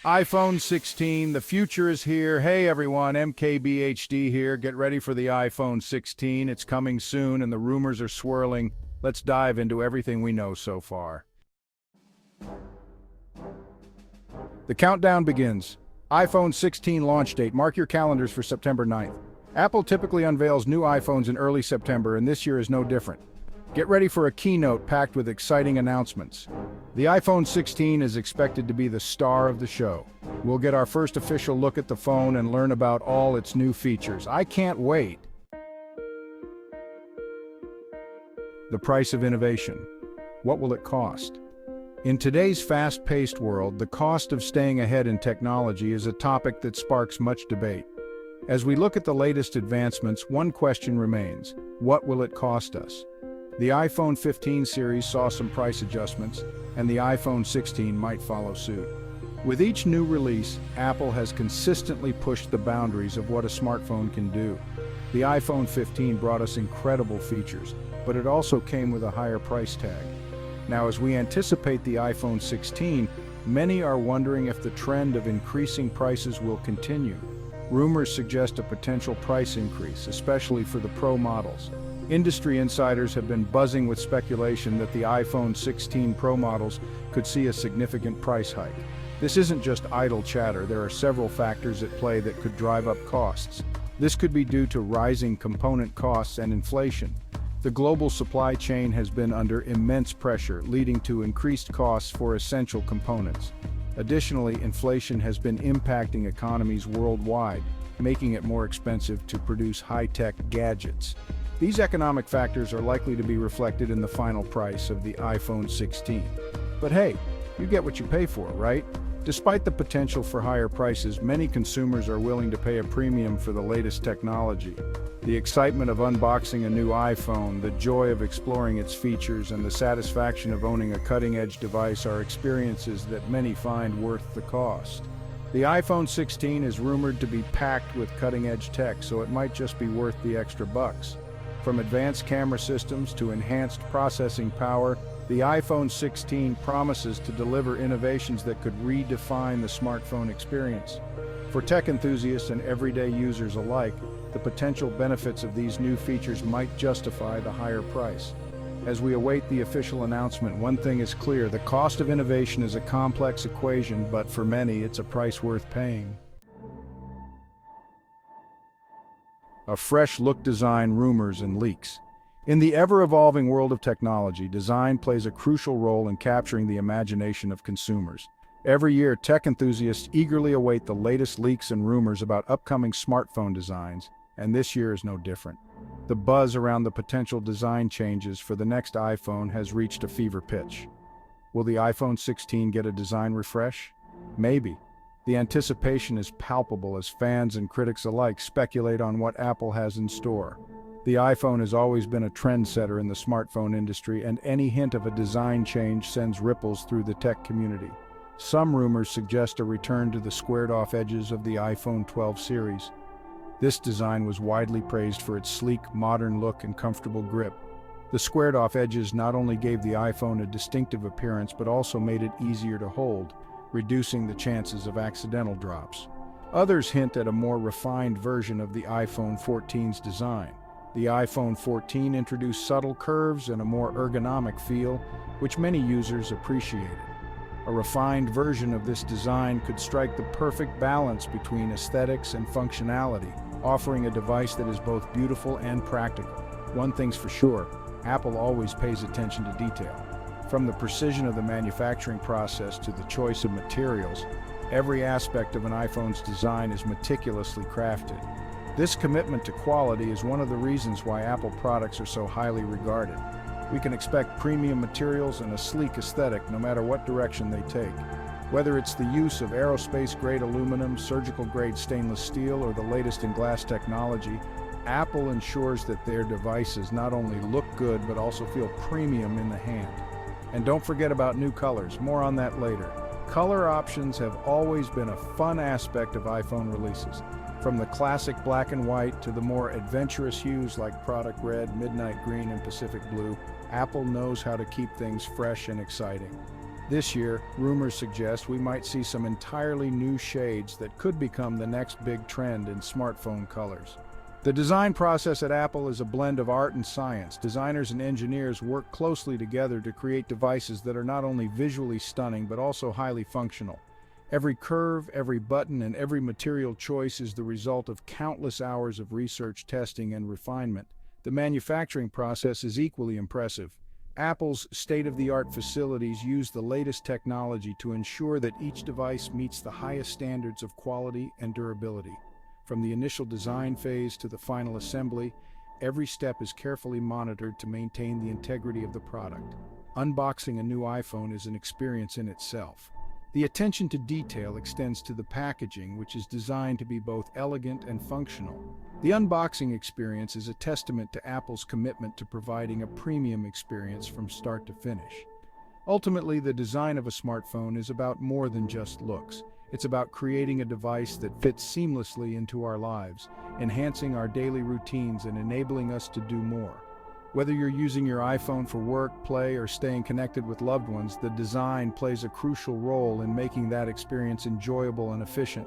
iPhone 16, the future is here. Hey everyone, MKBHD here. Get ready for the iPhone 16. It's coming soon and the rumors are swirling. Let's dive into everything we know so far. The countdown begins. iPhone 16 launch date. Mark your calendars for September 9th. Apple typically unveils new iPhones in early September, and this year is no different. Get ready for a keynote packed with exciting announcements. The iPhone 16 is expected to be the star of the show. We'll get our first official look at the phone and learn about all its new features. I can't wait. The price of innovation. What will it cost? In today's fast-paced world, the cost of staying ahead in technology is a topic that sparks much debate. As we look at the latest advancements, one question remains: what will it cost us? The iPhone 15 series saw some price adjustments, and the iPhone 16 might follow suit. With each new release, Apple has consistently pushed the boundaries of what a smartphone can do. The iPhone 15 brought us incredible features, but it also came with a higher price tag. Now, as we anticipate the iPhone 16, many are wondering if the trend of increasing prices will continue. Rumors suggest a potential price increase, especially for the Pro models. Industry insiders have been buzzing with speculation that the iPhone 16 Pro models could see a significant price hike. This isn't just idle chatter. There are several factors at play that could drive up costs. This could be due to rising component costs and inflation. The global supply chain has been under immense pressure, leading to increased costs for essential components. Additionally, inflation has been impacting economies worldwide, making it more expensive to produce high-tech gadgets. These economic factors are likely to be reflected in the final price of the iPhone 16. But hey, you get what you pay for, right? Despite the potential for higher prices, many consumers are willing to pay a premium for the latest technology. The excitement of unboxing a new iPhone, the joy of exploring its features, and the satisfaction of owning a cutting-edge device are experiences that many find worth the cost. The iPhone 16 is rumored to be packed with cutting-edge tech, so it might just be worth the extra bucks. From advanced camera systems to enhanced processing power, the iPhone 16 promises to deliver innovations that could redefine the smartphone experience. For tech enthusiasts and everyday users alike, the potential benefits of these new features might justify the higher price. As we await the official announcement, one thing is clear: the cost of innovation is a complex equation, but for many, it's a price worth paying. A fresh look, design, rumors, and leaks. In the ever-evolving world of technology, design plays a crucial role in capturing the imagination of consumers. Every year, tech enthusiasts eagerly await the latest leaks and rumors about upcoming smartphone designs, and this year is no different. The buzz around the potential design changes for the next iPhone has reached a fever pitch. Will the iPhone 16 get a design refresh? Maybe. The anticipation is palpable as fans and critics alike speculate on what Apple has in store. The iPhone has always been a trendsetter in the smartphone industry, and any hint of a design change sends ripples through the tech community. Some rumors suggest a return to the squared-off edges of the iPhone 12 series. This design was widely praised for its sleek, modern look and comfortable grip. The squared-off edges not only gave the iPhone a distinctive appearance but also made it easier to hold, reducing the chances of accidental drops. Others hint at a more refined version of the iPhone 14's design. The iPhone 14 introduced subtle curves and a more ergonomic feel, which many users appreciated. A refined version of this design could strike the perfect balance between aesthetics and functionality, offering a device that is both beautiful and practical. One thing's for sure: Apple always pays attention to detail. From the precision of the manufacturing process to the choice of materials, every aspect of an iPhone's design is meticulously crafted. This commitment to quality is one of the reasons why Apple products are so highly regarded. We can expect premium materials and a sleek aesthetic no matter what direction they take. Whether it's the use of aerospace-grade aluminum, surgical-grade stainless steel, or the latest in glass technology, Apple ensures that their devices not only look good but also feel premium in the hand. And don't forget about new colors, more on that later. Color options have always been a fun aspect of iPhone releases. From the classic black and white to the more adventurous hues like product red, midnight green, and Pacific blue, Apple knows how to keep things fresh and exciting. This year, rumors suggest we might see some entirely new shades that could become the next big trend in smartphone colors. The design process at Apple is a blend of art and science. Designers and engineers work closely together to create devices that are not only visually stunning but also highly functional. Every curve, every button, and every material choice is the result of countless hours of research, testing, and refinement. The manufacturing process is equally impressive. Apple's state-of-the-art facilities use the latest technology to ensure that each device meets the highest standards of quality and durability. From the initial design phase to the final assembly, every step is carefully monitored to maintain the integrity of the product. Unboxing a new iPhone is an experience in itself. The attention to detail extends to the packaging, which is designed to be both elegant and functional. The unboxing experience is a testament to Apple's commitment to providing a premium experience from start to finish. Ultimately, the design of a smartphone is about more than just looks. It's about creating a device that fits seamlessly into our lives, enhancing our daily routines and enabling us to do more. Whether you're using your iPhone for work, play, or staying connected with loved ones, the design plays a crucial role in making that experience enjoyable and efficient.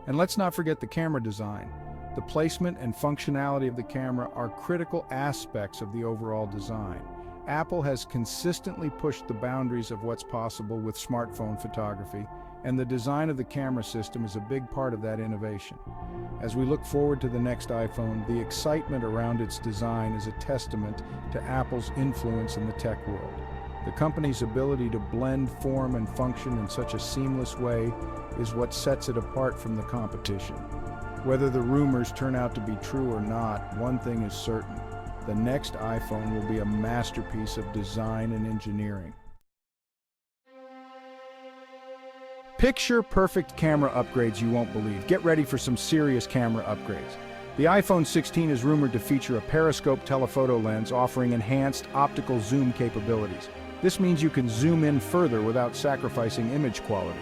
And let's not forget the camera design. The placement and functionality of the camera are critical aspects of the overall design. Apple has consistently pushed the boundaries of what's possible with smartphone photography, and the design of the camera system is a big part of that innovation. As we look forward to the next iPhone, the excitement around its design is a testament to Apple's influence in the tech world. The company's ability to blend form and function in such a seamless way is what sets it apart from the competition. Whether the rumors turn out to be true or not, one thing is certain: the next iPhone will be a masterpiece of design and engineering. Picture perfect camera upgrades you won't believe. Get ready for some serious camera upgrades. The iPhone 16 is rumored to feature a Periscope telephoto lens offering enhanced optical zoom capabilities. This means you can zoom in further without sacrificing image quality.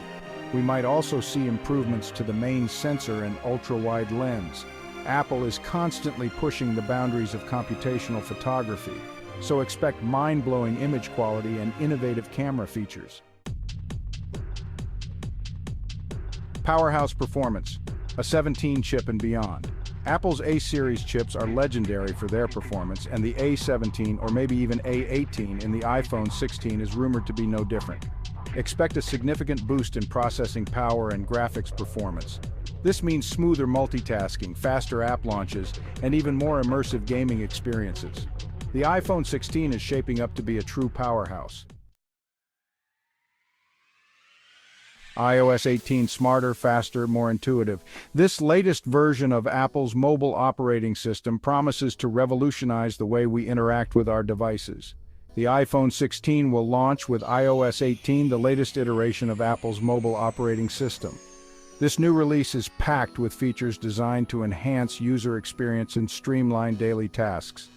We might also see improvements to the main sensor and ultra-wide lens. Apple is constantly pushing the boundaries of computational photography, so expect mind-blowing image quality and innovative camera features. Powerhouse performance, a 17 chip and beyond. Apple's A-series chips are legendary for their performance, and the A17 or maybe even A18 in the iPhone 16 is rumored to be no different. Expect a significant boost in processing power and graphics performance. This means smoother multitasking, faster app launches, and even more immersive gaming experiences. The iPhone 16 is shaping up to be a true powerhouse. iOS 18 smarter, faster, more intuitive. This latest version of Apple's mobile operating system promises to revolutionize the way we interact with our devices. The iPhone 16 will launch with iOS 18, the latest iteration of Apple's mobile operating system. This new release is packed with features designed to enhance user experience and streamline daily tasks.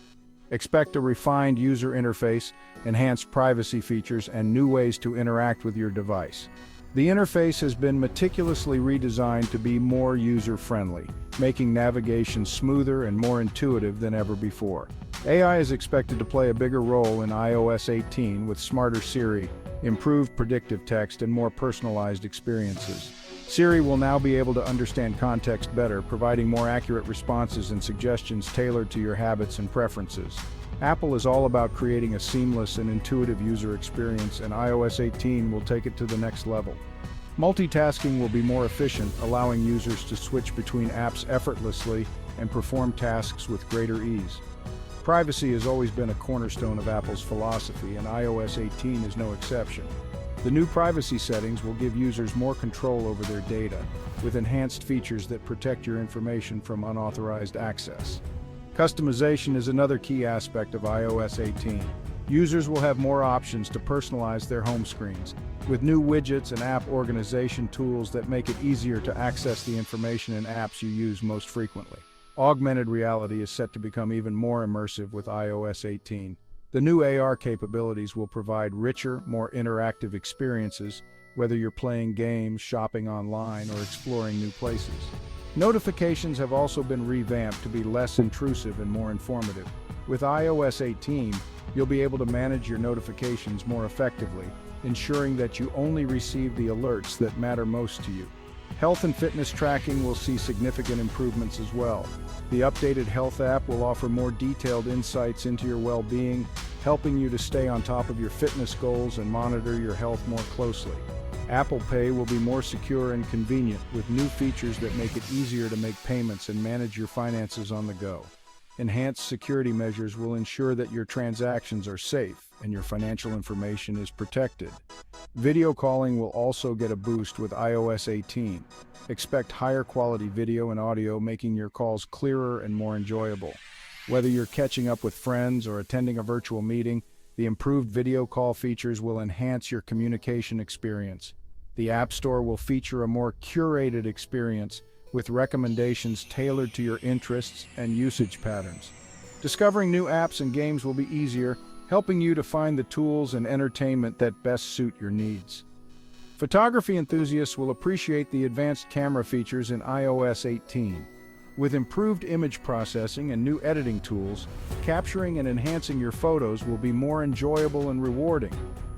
Expect a refined user interface, enhanced privacy features, and new ways to interact with your device. The interface has been meticulously redesigned to be more user-friendly, making navigation smoother and more intuitive than ever before. AI is expected to play a bigger role in iOS 18 with smarter Siri, improved predictive text, and more personalized experiences. Siri will now be able to understand context better, providing more accurate responses and suggestions tailored to your habits and preferences. Apple is all about creating a seamless and intuitive user experience, and iOS 18 will take it to the next level. Multitasking will be more efficient, allowing users to switch between apps effortlessly and perform tasks with greater ease. Privacy has always been a cornerstone of Apple's philosophy, and iOS 18 is no exception. The new privacy settings will give users more control over their data, with enhanced features that protect your information from unauthorized access. Customization is another key aspect of iOS 18. Users will have more options to personalize their home screens, with new widgets and app organization tools that make it easier to access the information in apps you use most frequently. Augmented reality is set to become even more immersive with iOS 18. The new AR capabilities will provide richer, more interactive experiences, whether you're playing games, shopping online, or exploring new places. Notifications have also been revamped to be less intrusive and more informative. With iOS 18, you'll be able to manage your notifications more effectively, ensuring that you only receive the alerts that matter most to you. Health and fitness tracking will see significant improvements as well. The updated Health app will offer more detailed insights into your well-being, helping you to stay on top of your fitness goals and monitor your health more closely. Apple Pay will be more secure and convenient, with new features that make it easier to make payments and manage your finances on the go. Enhanced security measures will ensure that your transactions are safe and your financial information is protected. Video calling will also get a boost with iOS 18. Expect higher quality video and audio, making your calls clearer and more enjoyable. Whether you're catching up with friends or attending a virtual meeting, the improved video call features will enhance your communication experience. The App Store will feature a more curated experience, with recommendations tailored to your interests and usage patterns. Discovering new apps and games will be easier, helping you to find the tools and entertainment that best suit your needs. Photography enthusiasts will appreciate the advanced camera features in iOS 18. With improved image processing and new editing tools, capturing and enhancing your photos will be more enjoyable and rewarding.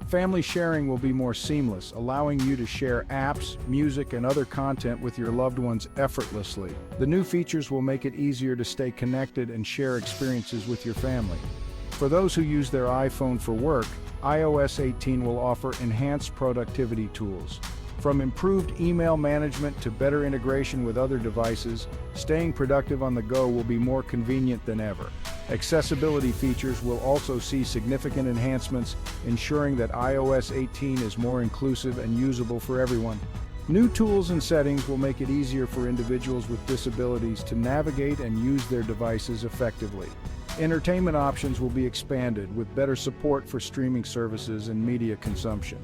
Family sharing will be more seamless, allowing you to share apps, music, and other content with your loved ones effortlessly. The new features will make it easier to stay connected and share experiences with your family. For those who use their iPhone for work, iOS 18 will offer enhanced productivity tools. From improved email management to better integration with other devices, staying productive on the go will be more convenient than ever. Accessibility features will also see significant enhancements, ensuring that iOS 18 is more inclusive and usable for everyone. New tools and settings will make it easier for individuals with disabilities to navigate and use their devices effectively. Entertainment options will be expanded, with better support for streaming services and media consumption.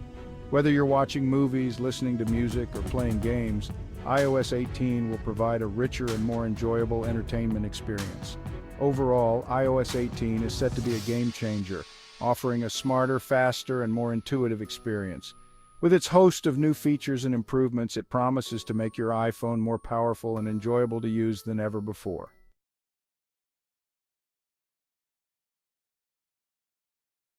Whether you're watching movies, listening to music, or playing games, iOS 18 will provide a richer and more enjoyable entertainment experience. Overall, iOS 18 is set to be a game changer, offering a smarter, faster, and more intuitive experience. With its host of new features and improvements, it promises to make your iPhone more powerful and enjoyable to use than ever before.